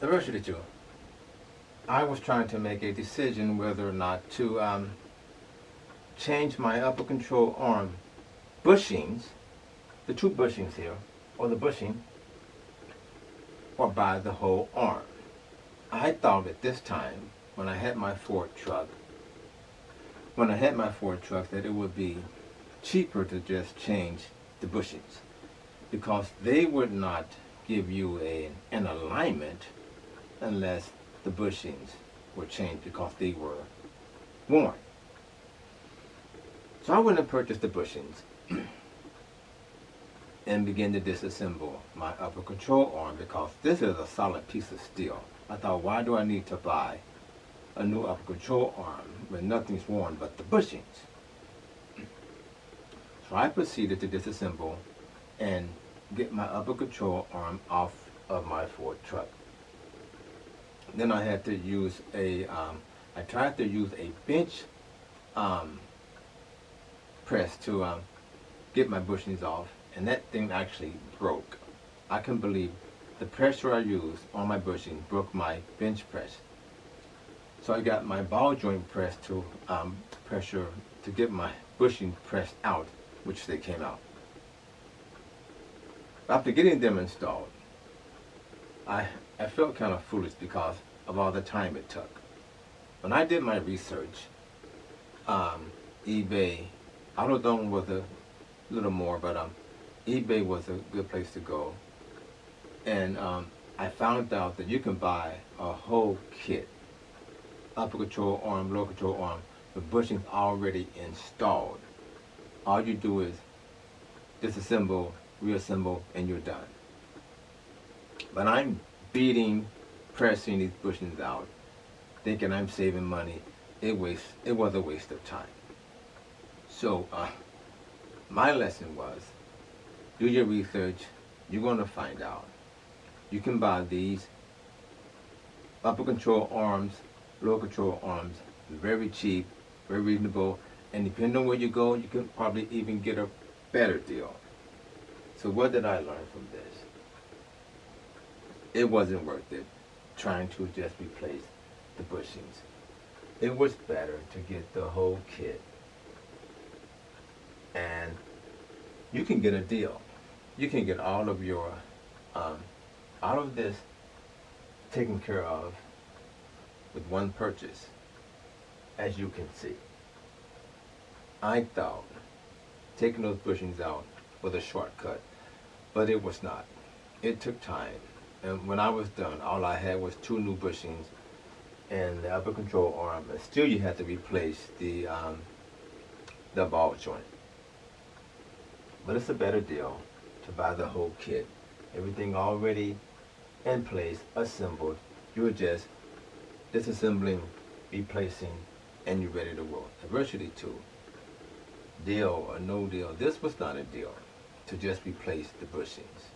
Diversity too. I was trying to make a decision whether or not to change my upper control arm bushings, the two bushings here, or the bushing, or buy the whole arm. I thought at this time, when I had my Ford truck, that it would be cheaper to just change the bushings because they would not give you an alignment unless the bushings were changed because they were worn. So I went and purchased the bushings and began to disassemble my upper control arm because this is a solid piece of steel. I thought, why do I need to buy a new upper control arm when nothing's worn but the bushings? So I proceeded to disassemble and get my upper control arm off of my Ford truck. Then I had to use I tried to use a bench press to get my bushings off, and that thing actually broke. I couldn't believe the pressure I used on my bushing broke my bench press. So I got my ball joint press to pressure to get my bushing pressed out, which they came out. After getting them installed, I felt kind of foolish because of all the time it took. When I did my research, eBay, AutoZone was a little more, but eBay was a good place to go. And I found out that you can buy a whole kit, upper control arm, lower control arm, with bushings already installed. All you do is disassemble, reassemble, and you're done. But I'm pressing these bushings out, thinking I'm saving money. It was a waste of time. So my lesson was, do your research. You're going to find out. You can buy these upper control arms, lower control arms, very cheap, very reasonable, and depending on where you go, you can probably even get a better deal. So what did I learn from this? It wasn't worth it trying to just replace the bushings. It was better to get the whole kit, and you can get a deal. You can get all of your all of this taken care of with one purchase, as you can see. I thought taking those bushings out was a shortcut, but it was not. It took time, and when I was done, all I had was two new bushings and the upper control arm, and still you had to replace the ball joint. But it's a better deal to buy the whole kit. Everything already in place, assembled. You're just disassembling, replacing, and you're ready to roll. Diversity 2. Deal or no deal. This was not a deal to just replace the bushings.